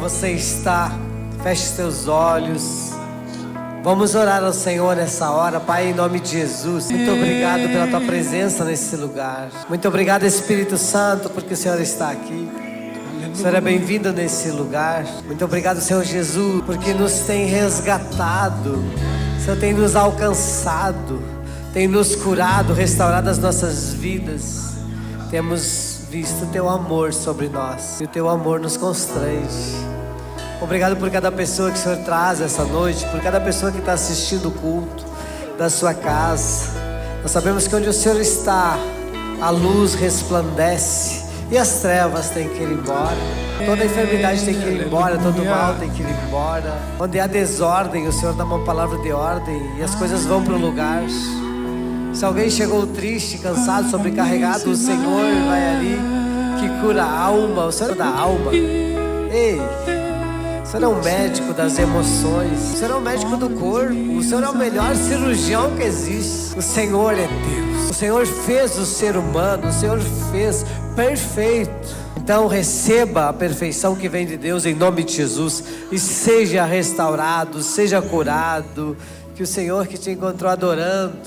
você está, feche seus olhos. Vamos orar ao Senhor nessa hora. Pai, em nome de Jesus, muito obrigado pela tua presença nesse lugar. Muito obrigado, Espírito Santo, porque o Senhor está aqui. O Senhor é bem-vindo nesse lugar. Muito obrigado, Senhor Jesus, porque nos tem resgatado. O Senhor tem nos alcançado, tem nos curado, restaurado as nossas vidas. Temos visto o teu amor sobre nós, e o teu amor nos constrange. Obrigado por cada pessoa que o Senhor traz essa noite, por cada pessoa que está assistindo o culto da sua casa. Nós sabemos que onde o Senhor está, a luz resplandece e as trevas têm que ir embora. Toda enfermidade tem que ir embora, todo mal tem que ir embora. Onde há desordem, o Senhor dá uma palavra de ordem e as coisas vão para o lugar. Se alguém chegou triste, cansado, sobrecarregado, o Senhor vai ali, que cura a alma, o Senhor da alma. Ei! O Senhor é um médico das emoções. O Senhor é um médico do corpo. O Senhor é o melhor cirurgião que existe. O Senhor é Deus. O Senhor fez o ser humano. O Senhor fez perfeito. Então receba a perfeição que vem de Deus em nome de Jesus. E seja restaurado, seja curado. Que o Senhor que te encontrou adorando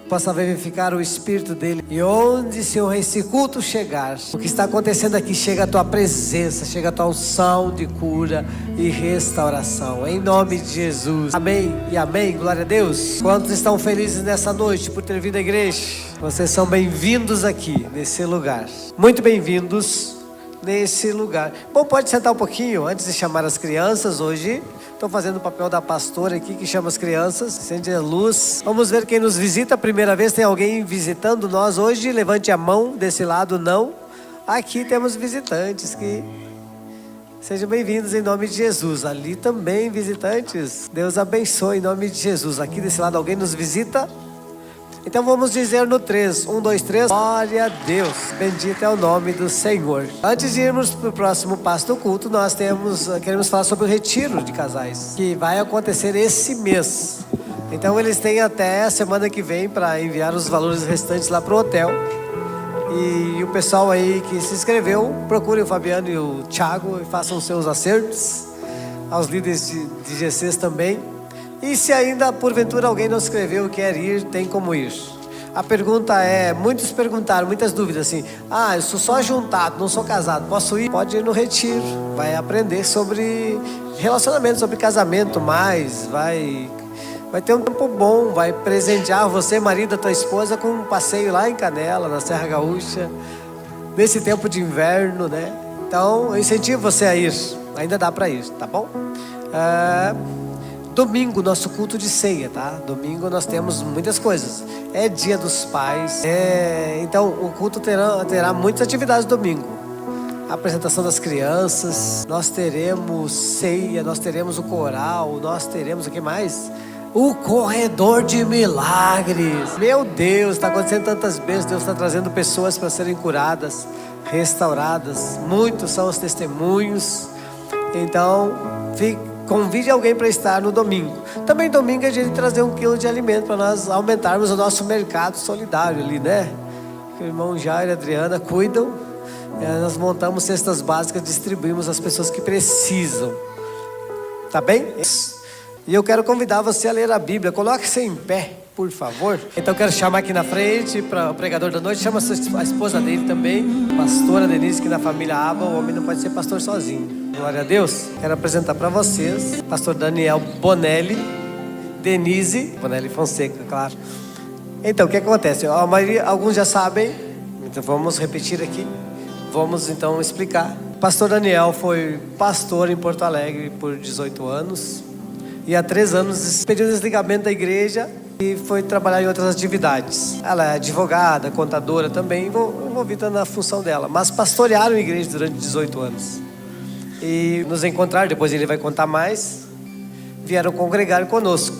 possa vivificar o Espírito dele. E onde, Senhor, esse culto chegar, o que está acontecendo aqui, chega a tua presença, chega a tua unção de cura e restauração, em nome de Jesus, amém e amém, glória a Deus. Quantos estão felizes nessa noite por ter vindo à igreja? Vocês são bem-vindos aqui, nesse lugar, muito bem-vindos nesse lugar. Bom, pode sentar um pouquinho, antes de chamar as crianças. Hoje estou fazendo o papel da pastora aqui, que chama as crianças, acende a luz. Vamos ver quem nos visita a primeira vez. Tem alguém visitando nós hoje? Levante a mão desse lado, não. Aqui temos visitantes, que sejam bem-vindos em nome de Jesus. Ali também visitantes, Deus abençoe em nome de Jesus. Aqui desse lado alguém nos visita? Então vamos dizer no 3, 1, 2, 3, glória a Deus, bendito é o nome do Senhor. Antes de irmos para o próximo passo do culto, nós queremos falar sobre o retiro de casais, que vai acontecer esse mês. Então eles têm até a semana que vem para enviar os valores restantes lá para o hotel. E o pessoal aí que se inscreveu, procure o Fabiano e o Thiago e façam seus acertos, aos líderes de GCs também. E se ainda porventura alguém não escreveu e quer ir, tem como ir. A pergunta é, muitos perguntaram, muitas dúvidas assim: eu sou só juntado, não sou casado, posso ir? Pode ir no retiro, vai aprender sobre relacionamento, sobre casamento mais, vai ter um tempo bom, vai presentear você, marido da tua esposa, com um passeio lá em Canela, na Serra Gaúcha, nesse tempo de inverno, né? Então eu incentivo você a ir, ainda dá para ir, tá bom? Domingo, nosso culto de ceia, tá? Domingo nós temos muitas coisas. É dia dos pais. Então o culto terá muitas atividades domingo. A apresentação das crianças. Nós teremos ceia, nós teremos o coral, nós teremos o que mais? O corredor de milagres. Meu Deus, está acontecendo tantas bênçãos. Deus está trazendo pessoas para serem curadas, restauradas. Muitos são os testemunhos. Então, convide alguém para estar no domingo. Também domingo é dia de trazer 1 quilo de alimento para nós aumentarmos o nosso mercado solidário ali, né? O irmão Jair e a Adriana cuidam. Nós montamos cestas básicas, distribuímos às pessoas que precisam. Tá bem? E eu quero convidar você a ler a Bíblia. Coloque-se em pé, por favor. Então eu quero chamar aqui na frente para o pregador da noite. Chama a esposa dele também, pastora Denise, que na família Aba, o homem não pode ser pastor sozinho. Glória a Deus. Quero apresentar para vocês pastor Daniel Bonelli, Denise Bonelli Fonseca, claro. Então o que acontece? A maioria, alguns já sabem, então vamos repetir aqui. Vamos então explicar. Pastor Daniel foi pastor em Porto Alegre por 18 anos. E há 3 anos pediu desligamento da igreja e foi trabalhar em outras atividades. Ela é advogada, contadora também, envolvida na função dela. Mas pastorearam a igreja durante 18 anos. E nos encontraram, depois ele vai contar mais, vieram congregar conosco.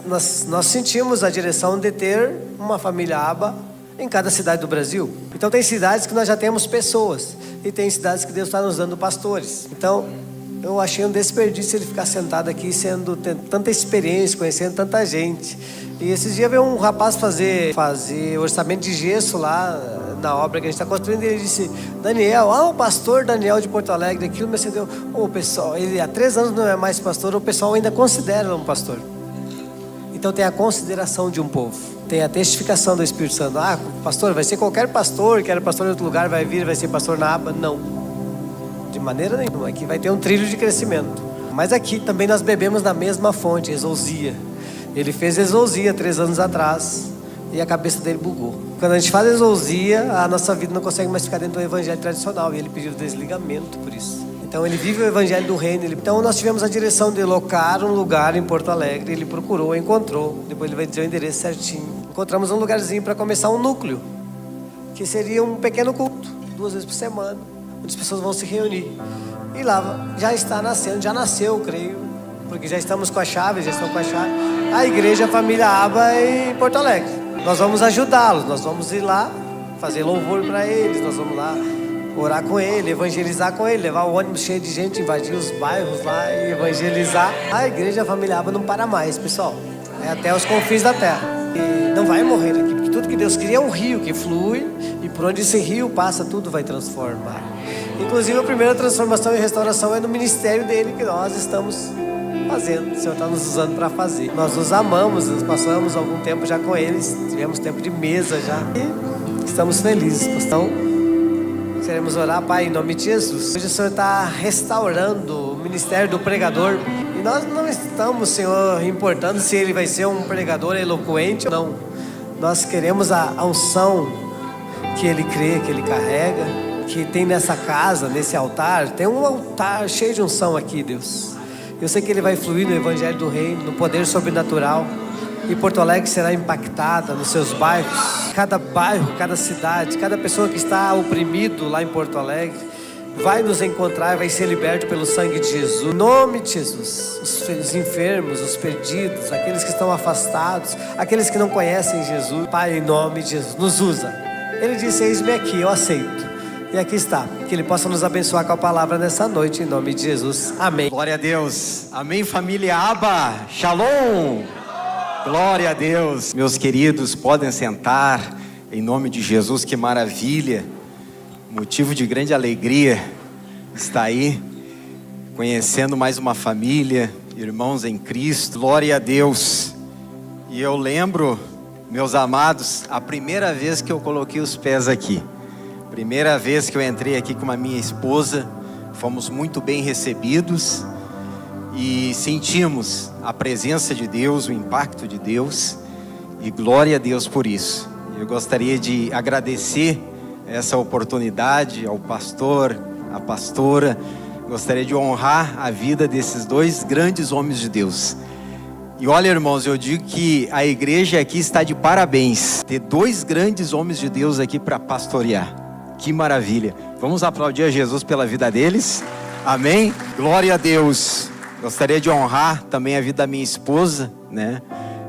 Nós sentimos a direção de ter uma família Aba em cada cidade do Brasil. Então tem cidades que nós já temos pessoas, e tem cidades que Deus está nos dando pastores. Então eu achei um desperdício ele ficar sentado aqui, tendo tanta experiência, conhecendo tanta gente. E esses dias veio um rapaz fazer orçamento de gesso lá na obra que a gente está construindo. Ele disse: Daniel, o pastor Daniel de Porto Alegre, aquilo me acendeu. O pessoal, ele há 3 anos não é mais pastor, o pessoal ainda considera um pastor. Então tem a consideração de um povo, tem a testificação do Espírito Santo. Pastor, vai ser qualquer pastor que era pastor em outro lugar, vai vir, vai ser pastor na aba? Não, de maneira nenhuma. Aqui vai ter um trilho de crescimento. Mas aqui também nós bebemos da mesma fonte, exousia. Ele fez exousia 3 anos atrás e a cabeça dele bugou. Quando a gente faz exousia, a nossa vida não consegue mais ficar dentro do evangelho tradicional, e ele pediu desligamento por isso. Então ele vive o evangelho do reino. Então nós tivemos a direção de locar um lugar em Porto Alegre. Ele procurou, encontrou. Depois ele vai dizer o endereço certinho. Encontramos um lugarzinho para começar um núcleo, que seria um pequeno culto, 2 vezes por semana, onde as pessoas vão se reunir. E lá já está nascendo, já nasceu, creio, porque já estamos com a chave, já estão com a chave, a igreja Família Aba em Porto Alegre. Nós vamos ajudá-los, nós vamos ir lá fazer louvor para eles, nós vamos lá orar com ele, evangelizar com ele, levar o ônibus cheio de gente, invadir os bairros lá e evangelizar. A igreja Família Aba não para mais, pessoal, é até os confins da terra. E não vai morrer aqui, porque tudo que Deus cria é um rio que flui, e por onde esse rio passa, tudo vai transformar. Inclusive a primeira transformação e restauração é no ministério dele que nós estamos fazendo. O Senhor está nos usando para fazer. Nós nos amamos, nós passamos algum tempo já com eles, tivemos tempo de mesa já, e estamos felizes. Então, queremos orar, Pai, em nome de Jesus. Hoje o Senhor está restaurando o ministério do pregador, e nós não estamos, Senhor, importando se ele vai ser um pregador eloquente ou não. Nós queremos a unção que ele crê, que ele carrega, que tem nessa casa, nesse altar. Tem um altar cheio de unção aqui, Deus. Eu sei que ele vai fluir no evangelho do reino, no poder sobrenatural. E Porto Alegre será impactada nos seus bairros. Cada bairro, cada cidade, cada pessoa que está oprimido lá em Porto Alegre vai nos encontrar, vai ser liberto pelo sangue de Jesus. Em nome de Jesus. Os enfermos, os perdidos, aqueles que estão afastados, aqueles que não conhecem Jesus. Pai, em nome de Jesus, nos usa. Ele disse: eis-me aqui, eu aceito. E aqui está, que Ele possa nos abençoar com a palavra nessa noite, em nome de Jesus, amém. Glória a Deus, amém, família Aba, shalom, glória a Deus. Meus queridos, podem sentar, em nome de Jesus, que maravilha, motivo de grande alegria estar aí, conhecendo mais uma família, irmãos em Cristo, glória a Deus. E eu lembro, meus amados, a primeira vez que eu coloquei os pés aqui, primeira vez que eu entrei aqui com a minha esposa, fomos muito bem recebidos e sentimos a presença de Deus, o impacto de Deus, e glória a Deus por isso. Eu gostaria de agradecer essa oportunidade ao pastor, à pastora, gostaria de honrar a vida desses 2 grandes homens de Deus. E olha, irmãos, eu digo que a igreja aqui está de parabéns, ter 2 grandes homens de Deus aqui para pastorear. Que maravilha. Vamos aplaudir a Jesus pela vida deles. Amém. Glória a Deus. Gostaria de honrar também a vida da minha esposa, né?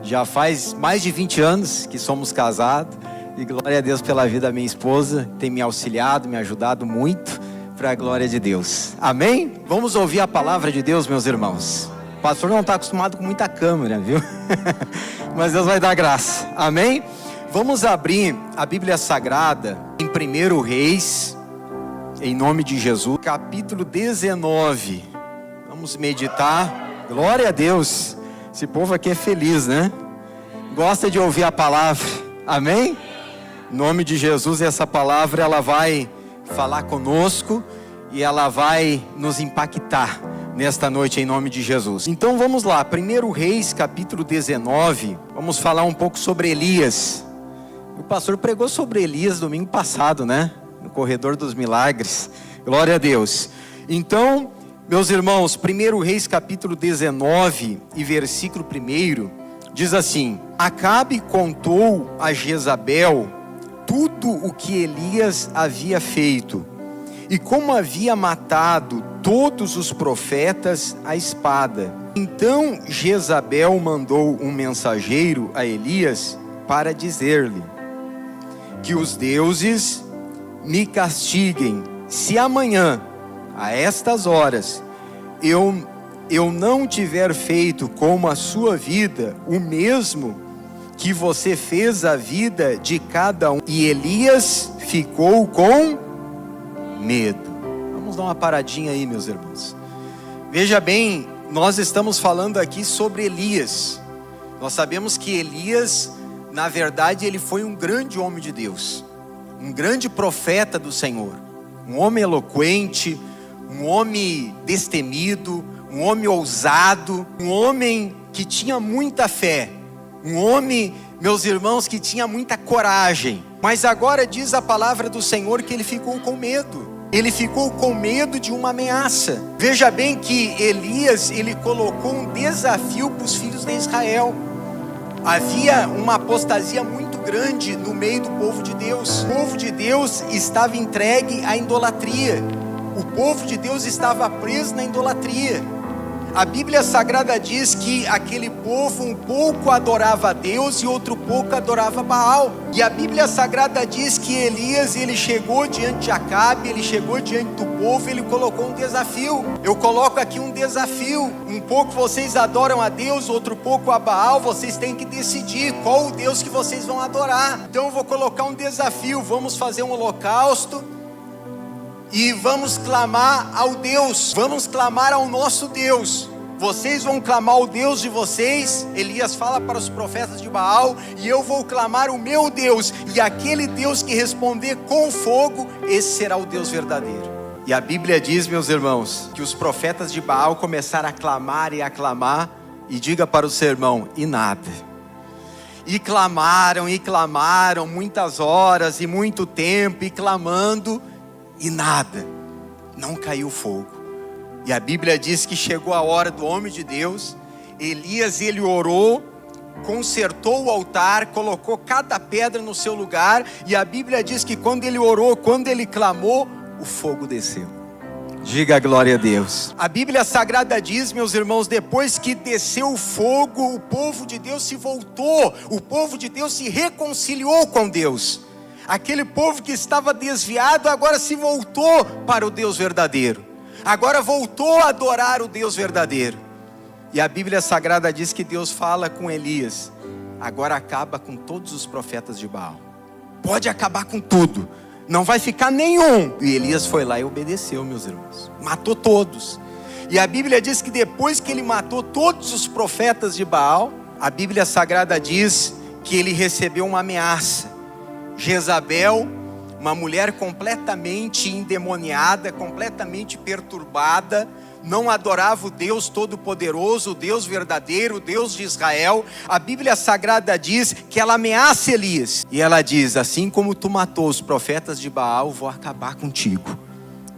Já faz mais de 20 anos que somos casados. E glória a Deus pela vida da minha esposa. Tem me auxiliado, me ajudado muito para a glória de Deus. Amém? Vamos ouvir a palavra de Deus, meus irmãos. O pastor não está acostumado com muita câmera, viu? Mas Deus vai dar graça. Amém? Vamos abrir a Bíblia Sagrada em 1 Reis, em nome de Jesus, capítulo 19. Vamos meditar. Glória a Deus. Esse povo aqui é feliz, né? Gosta de ouvir a palavra. Amém? Em nome de Jesus, essa palavra ela vai falar conosco e ela vai nos impactar nesta noite em nome de Jesus. Então vamos lá, 1 Reis, capítulo 19. Vamos falar um pouco sobre Elias. O pastor pregou sobre Elias domingo passado, né? No corredor dos milagres. Glória a Deus. Então, meus irmãos, 1 Reis capítulo 19 e versículo 1, diz assim: Acabe contou a Jezabel tudo o que Elias havia feito, e como havia matado todos os profetas à espada. Então Jezabel mandou um mensageiro a Elias para dizer-lhe: que os deuses me castiguem, se amanhã, a estas horas, eu não tiver feito como a sua vida, o mesmo que você fez a vida de cada um. E Elias ficou com medo. Vamos dar uma paradinha aí, meus irmãos. Veja bem, nós estamos falando aqui sobre Elias. Nós sabemos que Elias, na verdade, ele foi um grande homem de Deus, um grande profeta do Senhor, um homem eloquente, um homem destemido, um homem ousado, um homem que tinha muita fé, um homem, meus irmãos, que tinha muita coragem. Mas agora diz a palavra do Senhor que ele ficou com medo. Ele ficou com medo de uma ameaça. Veja bem que Elias, ele colocou um desafio para os filhos de Israel. Havia uma apostasia muito grande no meio do povo de Deus. O povo de Deus estava entregue à idolatria. O povo de Deus estava preso na idolatria. A Bíblia Sagrada diz que aquele povo um pouco adorava a Deus e outro pouco adorava Baal. E a Bíblia Sagrada diz que Elias, ele chegou diante de Acabe, ele chegou diante do povo, ele colocou um desafio. Eu coloco aqui um desafio. Um pouco vocês adoram a Deus, outro pouco a Baal. Vocês têm que decidir qual o Deus que vocês vão adorar. Então eu vou colocar um desafio. Vamos fazer um holocausto e vamos clamar ao Deus, vamos clamar ao nosso Deus. Vocês vão clamar o Deus de vocês. Elias fala para os profetas de Baal, e eu vou clamar o meu Deus, e aquele Deus que responder com fogo, esse será o Deus verdadeiro. E a Bíblia diz, meus irmãos, que os profetas de Baal começaram a clamar, e diga para o seu irmão, e nada. E clamaram, muitas horas e muito tempo, e clamando, e nada, não caiu fogo. E a Bíblia diz que chegou a hora do homem de Deus. Elias, ele orou, consertou o altar, colocou cada pedra no seu lugar, e a Bíblia diz que quando ele orou, quando ele clamou, o fogo desceu. Diga glória a Deus. A Bíblia Sagrada diz, meus irmãos, depois que desceu o fogo, o povo de Deus se voltou, o povo de Deus se reconciliou com Deus. Aquele povo que estava desviado agora se voltou para o Deus verdadeiro. Agora voltou a adorar o Deus verdadeiro. E a Bíblia Sagrada diz que Deus fala com Elias: agora acaba com todos os profetas de Baal. Pode acabar com tudo, não vai ficar nenhum. E Elias foi lá e obedeceu, meus irmãos. Matou todos. E a Bíblia diz que depois que ele matou todos os profetas de Baal, a Bíblia Sagrada diz que ele recebeu uma ameaça. Jezabel, uma mulher completamente endemoniada, completamente perturbada, não adorava o Deus Todo-Poderoso, o Deus verdadeiro, o Deus de Israel. A Bíblia Sagrada diz que ela ameaça Elias, e ela diz: assim como tu matou os profetas de Baal, eu vou acabar contigo,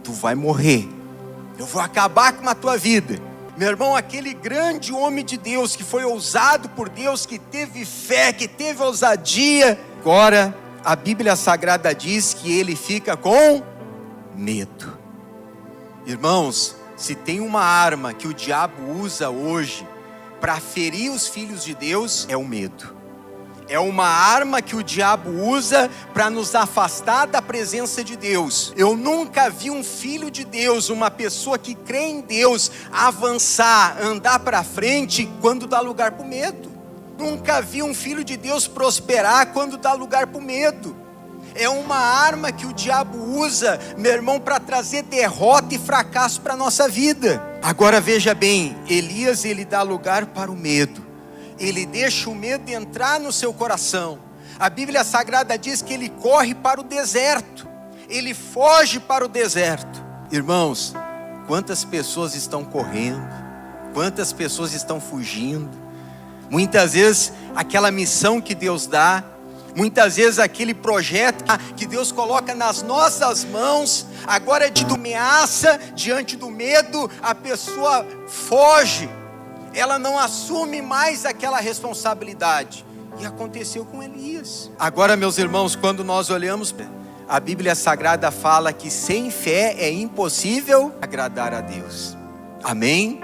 tu vai morrer, eu vou acabar com a tua vida. Meu irmão, aquele grande homem de Deus, que foi ousado por Deus, que teve fé, que teve ousadia, agora a Bíblia Sagrada diz que ele fica com medo. Irmãos, se tem uma arma que o diabo usa hoje para ferir os filhos de Deus, é o medo. É uma arma que o diabo usa para nos afastar da presença de Deus. Eu nunca vi um filho de Deus, uma pessoa que crê em Deus, avançar, andar para frente quando dá lugar para o medo. Nunca vi um filho de Deus prosperar quando dá lugar para o medo. É uma arma que o diabo usa, meu irmão, para trazer derrota e fracasso para a nossa vida. Agora veja bem, Elias, ele dá lugar para o medo. Ele deixa o medo entrar no seu coração. A Bíblia Sagrada diz que ele corre para o deserto. Ele foge para o deserto. Irmãos, quantas pessoas estão correndo? Quantas pessoas estão fugindo? Muitas vezes aquela missão que Deus dá, muitas vezes aquele projeto que Deus coloca nas nossas mãos, agora de ameaça, diante do medo, a pessoa foge, ela não assume mais aquela responsabilidade. E aconteceu com Elias. Agora, meus irmãos, quando nós olhamos, a Bíblia Sagrada fala que sem fé é impossível agradar a Deus. Amém?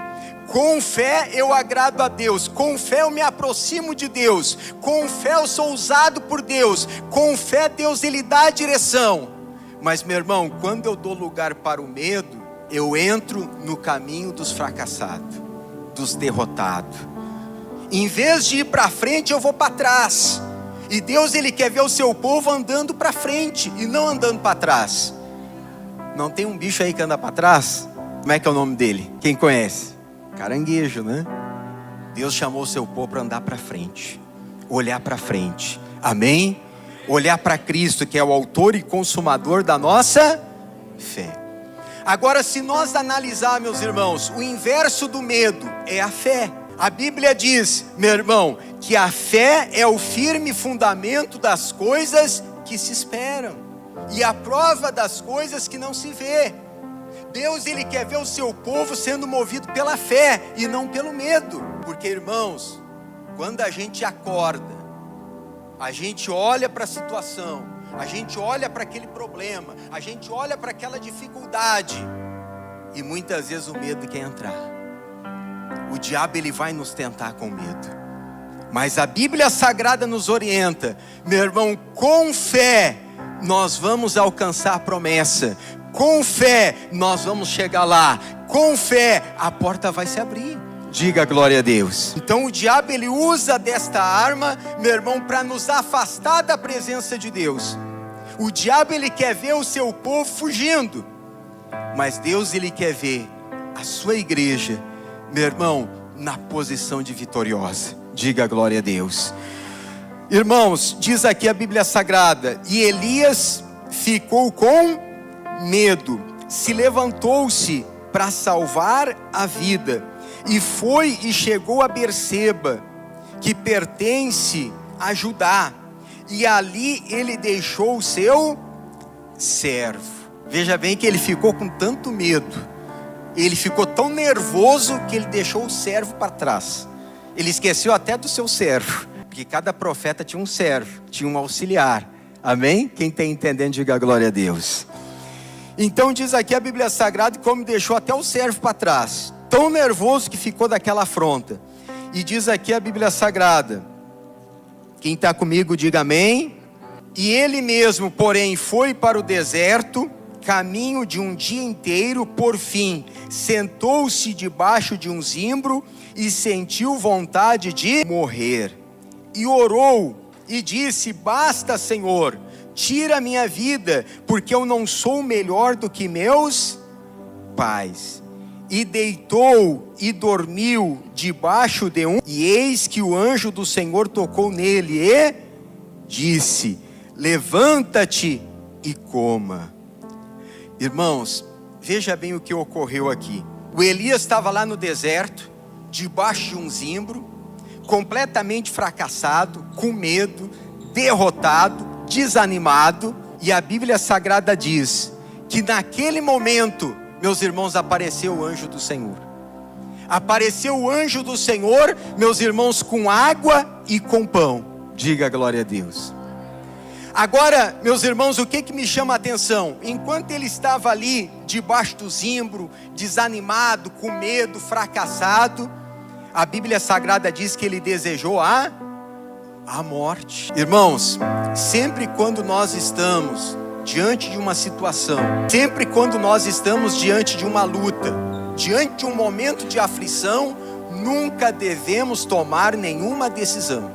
Com fé eu agrado a Deus, com fé eu me aproximo de Deus, com fé eu sou usado por Deus, com fé Deus ele dá a direção. Mas meu irmão, quando eu dou lugar para o medo, eu entro no caminho dos fracassados, dos derrotados. Em vez de ir para frente, eu vou para trás. E Deus, Ele quer ver o seu povo andando para frente e não andando para trás. Não tem um bicho aí que anda para trás? Como é que é o nome dele? Quem conhece? Caranguejo, né? Deus chamou o seu povo para andar para frente, olhar para frente, amém? Olhar para Cristo, que é o autor e consumador da nossa fé. Agora, se nós analisar, meus irmãos, o inverso do medo é a fé. A Bíblia diz, meu irmão, que a fé é o firme fundamento das coisas que se esperam e a prova das coisas que não se vê. Deus, Ele quer ver o seu povo sendo movido pela fé e não pelo medo. Porque, irmãos, quando a gente acorda, a gente olha para a situação, a gente olha para aquele problema, a gente olha para aquela dificuldade, e muitas vezes o medo quer entrar. O diabo, ele vai nos tentar com medo. Mas a Bíblia Sagrada nos orienta, meu irmão, com fé nós vamos alcançar a promessa. Com fé nós vamos chegar lá. Com fé a porta vai se abrir. Diga glória a Deus. Então o diabo, ele usa desta arma, meu irmão, para nos afastar da presença de Deus. O diabo, ele quer ver o seu povo fugindo, mas Deus, ele quer ver a sua igreja, meu irmão, na posição de vitoriosa. Diga glória a Deus. Irmãos, diz aqui a Bíblia Sagrada: e Elias ficou com medo, se levantou-se para salvar a vida, e foi e chegou a Berseba, que pertence a Judá, e ali ele deixou o seu servo. Veja bem que ele ficou com tanto medo, ele ficou tão nervoso que ele deixou o servo para trás. Ele esqueceu até do seu servo, porque cada profeta tinha um servo, tinha um auxiliar. Amém? Quem está entendendo, diga glória a Deus. Então diz aqui a Bíblia Sagrada, como deixou até o servo para trás, tão nervoso que ficou daquela afronta. E diz aqui a Bíblia Sagrada, quem está comigo diga amém. E ele mesmo, porém, foi para o deserto, caminho de um dia inteiro. Por fim, sentou-se debaixo de um zimbro e sentiu vontade de morrer. E orou e disse: basta, Senhor, tira a minha vida, porque eu não sou melhor do que meus pais. E deitou e dormiu debaixo de um, e eis que o anjo do Senhor tocou nele e disse: levanta-te e coma. Irmãos, veja bem o que ocorreu aqui. O Elias estava lá no deserto, debaixo de um zimbro, completamente fracassado, com medo, derrotado, desanimado. E a Bíblia Sagrada diz que naquele momento, meus irmãos, apareceu o anjo do Senhor. Apareceu o anjo do Senhor, meus irmãos, com água e com pão. Diga glória a Deus. Agora, meus irmãos, o que me chama a atenção? Enquanto ele estava ali, debaixo do zimbro, desanimado, com medo, fracassado, a Bíblia Sagrada diz que ele desejou a morte. Irmãos, sempre quando nós estamos diante de uma situação, sempre quando nós estamos diante de uma luta, diante de um momento de aflição, nunca devemos tomar nenhuma decisão.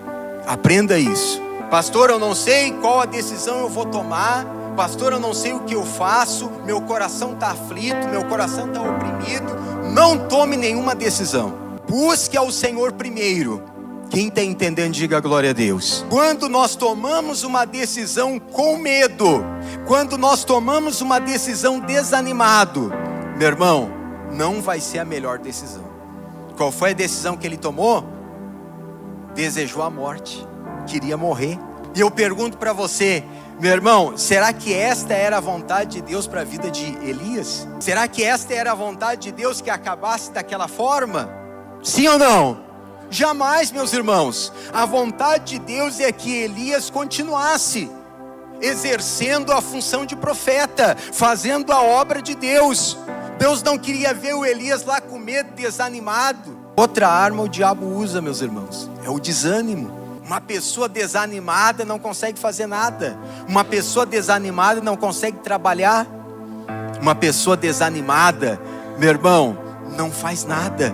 Aprenda isso. Pastor, eu não sei qual a decisão eu vou tomar. Pastor, eu não sei o que eu faço. Meu coração está aflito, meu coração está oprimido. Não tome nenhuma decisão. Busque ao Senhor primeiro. Quem está entendendo, diga glória a Deus. Quando nós tomamos uma decisão com medo, quando nós tomamos uma decisão desanimado, meu irmão, não vai ser a melhor decisão. Qual foi a decisão que ele tomou? Desejou a morte, queria morrer. E eu pergunto para você, meu irmão, será que esta era a vontade de Deus para a vida de Elias? Será que esta era a vontade de Deus, que acabasse daquela forma? Sim ou não? Jamais, meus irmãos. A vontade de Deus é que Elias continuasse exercendo a função de profeta, fazendo a obra de Deus. Deus não queria ver o Elias lá com medo, desanimado. Outra arma o diabo usa, meus irmãos, é o desânimo. Uma pessoa desanimada não consegue fazer nada. Uma pessoa desanimada não consegue trabalhar. Uma pessoa desanimada, meu irmão, não faz nada.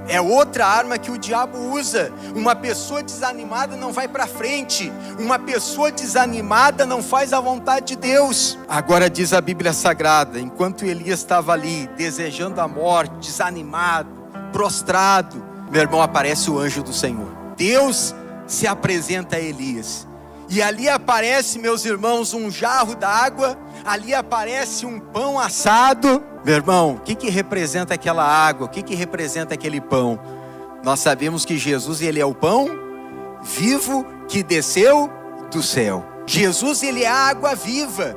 É outra arma que o diabo usa. Uma pessoa desanimada não vai para frente. Uma pessoa desanimada não faz a vontade de Deus. Agora diz a Bíblia Sagrada, enquanto Elias estava ali, desejando a morte, desanimado, prostrado, meu irmão, aparece o anjo do Senhor. Deus se apresenta a Elias. E ali aparece, meus irmãos, um jarro d'água. Ali aparece um pão assado. Meu irmão, o que representa aquela água? O que representa aquele pão? Nós sabemos que Jesus, ele é o pão vivo que desceu do céu. Jesus, ele é a água viva.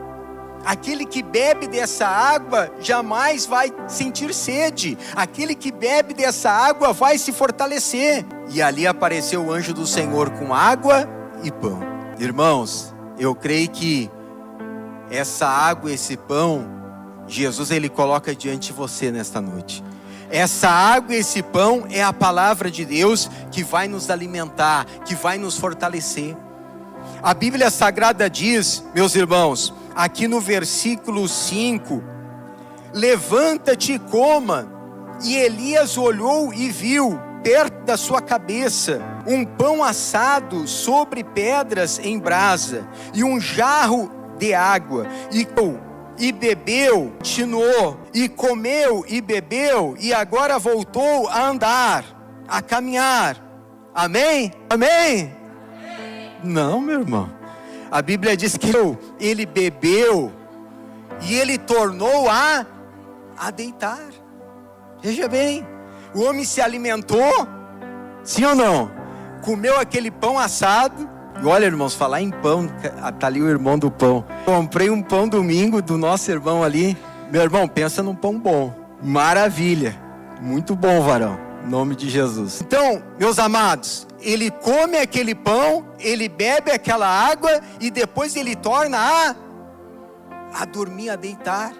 Aquele que bebe dessa água jamais vai sentir sede. Aquele que bebe dessa água vai se fortalecer. E ali apareceu o anjo do Senhor com água e pão. Irmãos, eu creio que essa água, esse pão, Jesus, ele coloca diante de você nesta noite. Essa água e esse pão é a palavra de Deus que vai nos alimentar, que vai nos fortalecer. A Bíblia Sagrada diz, meus irmãos, aqui no versículo 5, levanta-te e coma. E Elias olhou e viu, perto da sua cabeça, um pão assado sobre pedras em brasa, e um jarro de água, e bebeu, continuou, e comeu e bebeu, e agora voltou a andar, a caminhar. Amém? Amém? Não, meu irmão. A Bíblia diz que ele bebeu e ele tornou a deitar. Veja bem, o homem se alimentou, sim ou não? Comeu aquele pão assado. E olha, irmãos, falar em pão, tá ali o irmão do pão. Comprei um pão domingo do nosso irmão ali. Meu irmão, pensa num pão bom. Maravilha. Muito bom, varão. Em nome de Jesus. Então, meus amados, ele come aquele pão, ele bebe aquela água e depois ele torna a dormir, a deitar.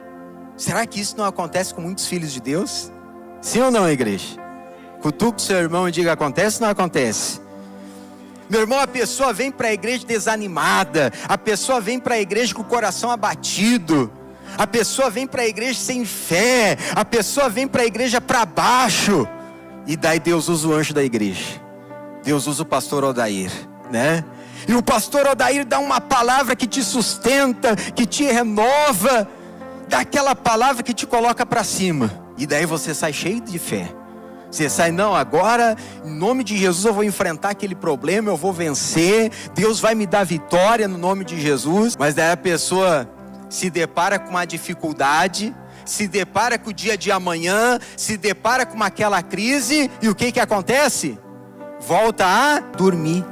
Será que isso não acontece com muitos filhos de Deus? Sim ou não, igreja? Cutuca o seu irmão e diga, acontece ou não acontece? Meu irmão, a pessoa vem para a igreja desanimada, a pessoa vem para a igreja com o coração abatido, a pessoa vem para a igreja sem fé, a pessoa vem para a igreja para baixo, e daí Deus usa o anjo da igreja, Deus usa o pastor Odair, né? E o pastor Odair dá uma palavra que te sustenta, que te renova, dá aquela palavra que te coloca para cima, e daí você sai cheio de fé. Você sai, não, agora, em nome de Jesus eu vou enfrentar aquele problema, eu vou vencer, Deus vai me dar vitória no nome de Jesus. Mas daí a pessoa se depara com uma dificuldade, se depara com o dia de amanhã, se depara com aquela crise, e o que acontece? Volta a dormir,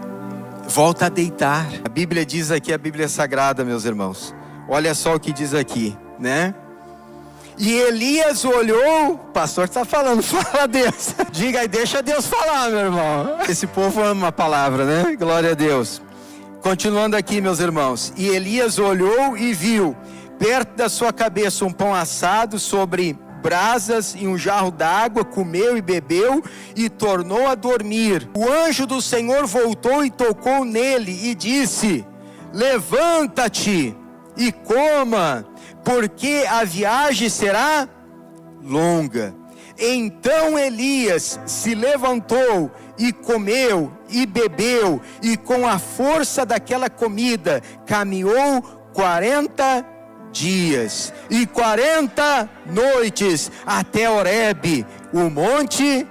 volta a deitar. A Bíblia diz aqui, a Bíblia Sagrada, meus irmãos, olha só o que diz aqui, né? E Elias olhou, o pastor está falando, fala a Deus. Diga aí, deixa Deus falar, meu irmão. Esse povo ama a palavra, né? Glória a Deus. Continuando aqui, meus irmãos. E Elias olhou e viu, perto da sua cabeça, um pão assado sobre brasas e um jarro d'água, comeu e bebeu e tornou a dormir. O anjo do Senhor voltou e tocou nele e disse, levanta-te e coma, porque a viagem será longa. Então Elias se levantou e comeu e bebeu, e com a força daquela comida caminhou 40 dias e 40 noites até Horebe, o monte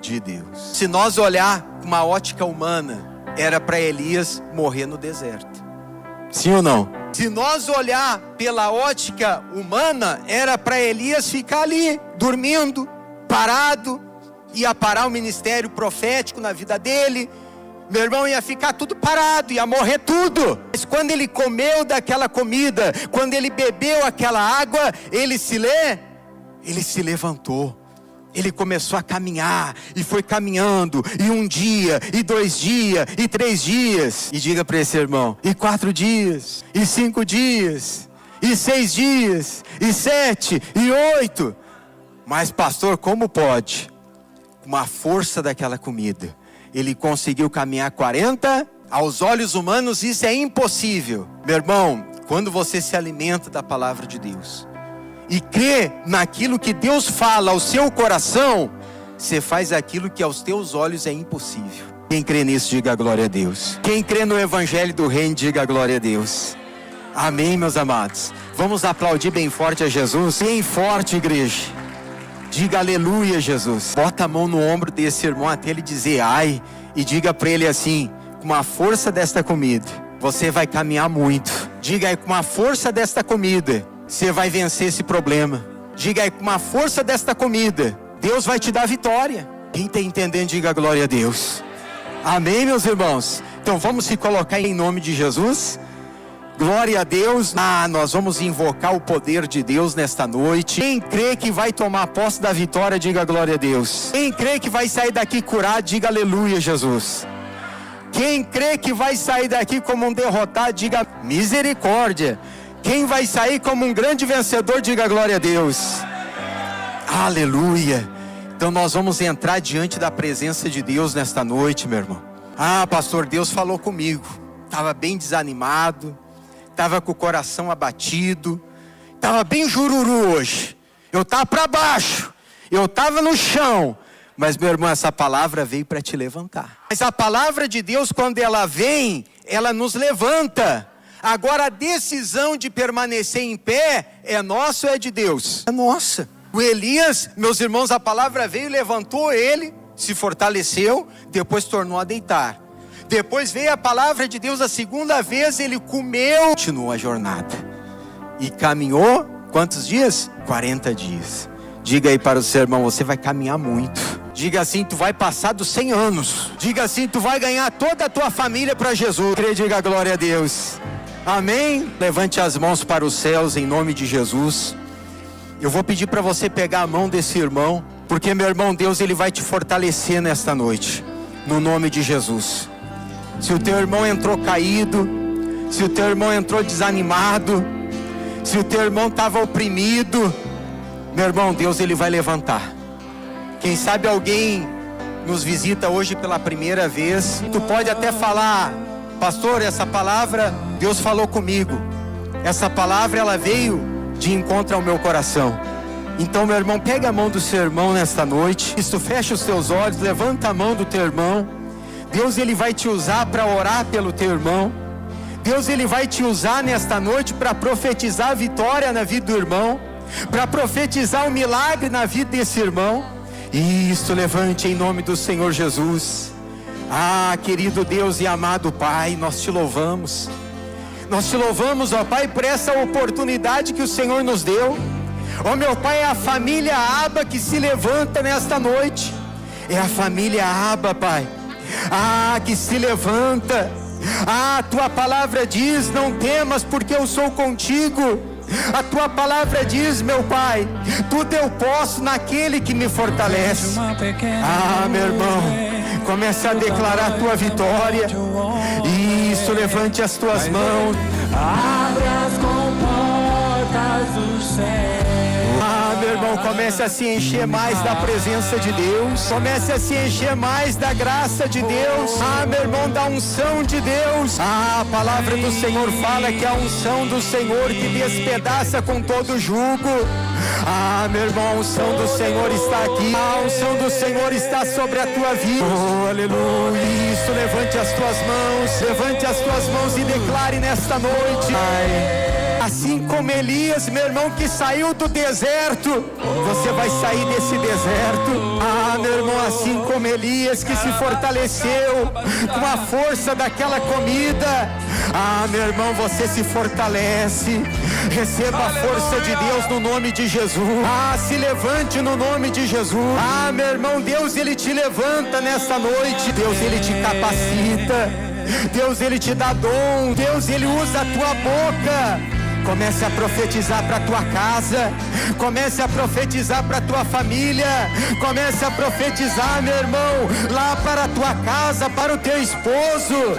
de Deus. Se nós olhar com uma ótica humana, era para Elias morrer no deserto. Sim ou não? Se nós olhar pela ótica humana, era para Elias ficar ali, dormindo, parado, ia parar o ministério profético na vida dele. Meu irmão, ia ficar tudo parado, ia morrer tudo. Mas quando ele comeu daquela comida, quando ele bebeu aquela água, ele se levantou. Ele começou a caminhar, e foi caminhando, e 1 dia, e 2 dias, e 3 dias, e diga para esse irmão, e 4 dias, e 5 dias, e 6 dias, e 7, e 8, mas pastor, como pode? Com a força daquela comida, ele conseguiu caminhar 40, aos olhos humanos isso é impossível. Meu irmão, quando você se alimenta da palavra de Deus, e crê naquilo que Deus fala ao seu coração, você faz aquilo que aos teus olhos é impossível. Quem crê nisso, diga glória a Deus. Quem crê no evangelho do reino, diga glória a Deus. Amém, meus amados. Vamos aplaudir bem forte a Jesus. Bem forte, igreja. Diga aleluia, Jesus. Bota a mão no ombro desse irmão até ele dizer ai. E diga para ele assim: com a força desta comida, você vai caminhar muito. Diga aí, com a força desta comida, você vai vencer esse problema. Diga aí, com a força desta comida, Deus vai te dar vitória. Quem está entendendo, diga glória a Deus. Amém, meus irmãos? Então vamos se colocar em nome de Jesus. Glória a Deus. Nós vamos invocar o poder de Deus nesta noite. Quem crê que vai tomar posse da vitória, diga glória a Deus. Quem crê que vai sair daqui curado, diga aleluia, Jesus. Quem crê que vai sair daqui como um derrotado, diga misericórdia. Quem vai sair como um grande vencedor, diga glória a Deus. Aleluia. Então nós vamos entrar diante da presença de Deus nesta noite, meu irmão. Pastor, Deus falou comigo. Estava bem desanimado, estava com o coração abatido, estava bem jururu hoje. Eu estava para baixo, eu estava no chão. Mas, meu irmão, essa palavra veio para te levantar. Mas a palavra de Deus, quando ela vem, ela nos levanta. Agora a decisão de permanecer em pé é nossa ou é de Deus? É nossa. O Elias, meus irmãos, a palavra veio, levantou ele, se fortaleceu, depois tornou a deitar. Depois veio a palavra de Deus a segunda vez, ele comeu, continuou a jornada. E caminhou, quantos dias? 40 dias. Diga aí para o seu irmão, você vai caminhar muito. Diga assim, tu vai passar dos 100 anos. Diga assim, tu vai ganhar toda a tua família para Jesus. Diga glória a Deus. Amém? Levante as mãos para os céus em nome de Jesus. Eu vou pedir para você pegar a mão desse irmão, porque meu irmão, Deus ele vai te fortalecer nesta noite, no nome de Jesus. Se o teu irmão entrou caído, se o teu irmão entrou desanimado, se o teu irmão estava oprimido, meu irmão, Deus ele vai levantar. Quem sabe alguém nos visita hoje pela primeira vez, tu pode até falar: pastor, essa palavra Deus falou comigo, essa palavra ela veio de encontro ao meu coração. Então, meu irmão, pega a mão do seu irmão nesta noite. Isso, fecha os teus olhos, levanta a mão do teu irmão. Deus ele vai te usar para orar pelo teu irmão. Deus ele vai te usar nesta noite para profetizar a vitória na vida do irmão, para profetizar o milagre na vida desse irmão. Isso, levante em nome do Senhor Jesus. Querido Deus e amado Pai, nós te louvamos. Nós te louvamos, ó Pai, por essa oportunidade que o Senhor nos deu. Ó meu Pai, é a família Aba que se levanta nesta noite. É a família Aba, Pai, que se levanta. A tua palavra diz: não temas, porque eu sou contigo. A tua palavra diz, meu Pai, tudo eu posso naquele que me fortalece. Meu irmão, comece a declarar a tua vitória. Isso, levante as tuas mãos. Abre as comportas do céu. Meu irmão, comece a se encher mais da presença de Deus. Comece a se encher mais da graça de Deus. Meu irmão, da unção de Deus. A palavra do Senhor fala que a unção do Senhor que despedaça com todo jugo. Meu irmão, a unção do Senhor está aqui. A unção do Senhor está sobre a tua vida. Aleluia. Isso, levante as tuas mãos. Levante as tuas mãos e declare nesta noite. Assim como Elias, meu irmão, que saiu do deserto, você vai sair desse deserto. Meu irmão, assim como Elias que se fortaleceu com a força daquela comida. Meu irmão, você se fortalece. Receba a força de Deus no nome de Jesus. Se levante no nome de Jesus. Meu irmão, Deus ele te levanta nessa noite. Deus ele te capacita. Deus ele te dá dom. Deus ele usa a tua boca. Comece a profetizar para a tua casa. Comece a profetizar para a tua família. Comece a profetizar, meu irmão, lá para a tua casa, para o teu esposo.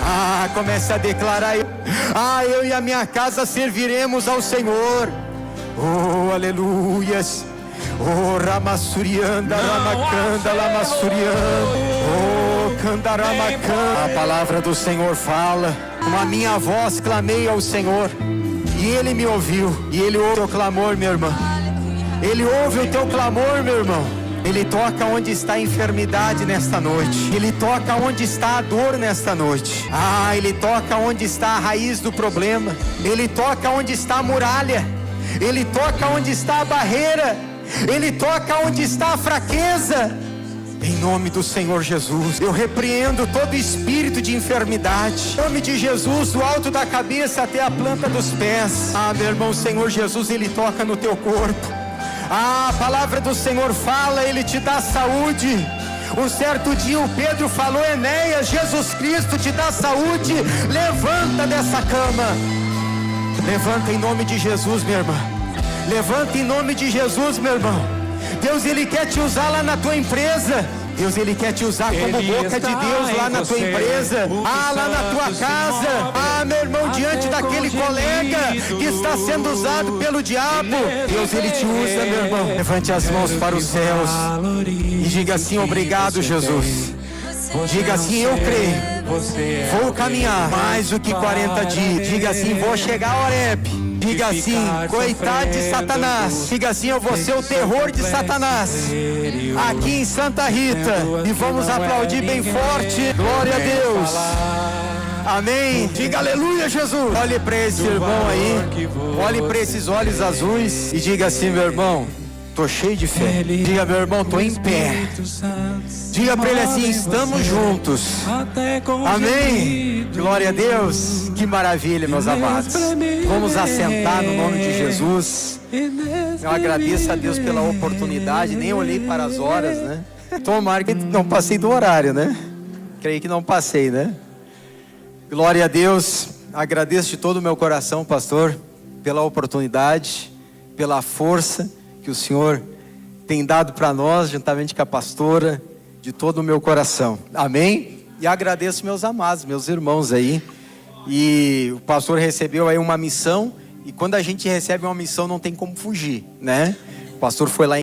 Comece a declarar: eu e a minha casa serviremos ao Senhor. Aleluias. Ramassurianda, Ramacanda, Lamassurianda, Candaramacanda. A palavra do Senhor fala: com a minha voz clamei ao Senhor, e Ele me ouviu. E Ele ouve o teu clamor, meu irmão. Ele ouve o teu clamor, meu irmão. Ele toca onde está a enfermidade nesta noite. Ele toca onde está a dor nesta noite. Ele toca onde está a raiz do problema. Ele toca onde está a muralha. Ele toca onde está a barreira. Ele toca onde está a fraqueza. Em nome do Senhor Jesus, eu repreendo todo espírito de enfermidade. Em nome de Jesus, do alto da cabeça até a planta dos pés. Meu irmão, o Senhor Jesus, Ele toca no teu corpo. A palavra do Senhor fala, Ele te dá saúde. Um certo dia o Pedro falou: Enéas, Jesus Cristo te dá saúde. Levanta dessa cama. Levanta em nome de Jesus, minha irmã. Levanta em nome de Jesus, meu irmão. Deus, Ele quer te usar lá na tua empresa. Deus, Ele quer te usar como boca de Deus lá na tua empresa. Lá na tua casa. Meu irmão, diante daquele colega que está sendo usado pelo diabo. Deus, Ele te usa, meu irmão. Levante as mãos para os céus e diga assim: obrigado, Jesus. Diga assim: eu creio. Vou caminhar mais do que 40 dias. Diga assim: vou chegar a Horebe. Diga assim: coitado de Satanás. Diga assim: eu vou ser o terror de Satanás aqui em Santa Rita. E vamos aplaudir bem forte. Glória a Deus. Amém. Diga aleluia, Jesus. Olhe para esse irmão aí. Olhe para esses olhos azuis e diga assim: meu irmão, tô cheio de fé. Diga: meu irmão, tô em pé. Diga para ele assim: estamos juntos. Amém. Glória a Deus. Que maravilha, meus amados. Vamos assentar no nome de Jesus. Eu agradeço a Deus pela oportunidade. Nem olhei para as horas, né? Tomara que não passei do horário, né? Creio que não passei, né? Glória a Deus. Agradeço de todo o meu coração, pastor, pela oportunidade, pela força que o Senhor tem dado para nós, juntamente com a pastora, de todo o meu coração. Amém? E agradeço meus amados, meus irmãos aí. E o pastor recebeu aí uma missão, e quando a gente recebe uma missão não tem como fugir, né? O pastor foi lá em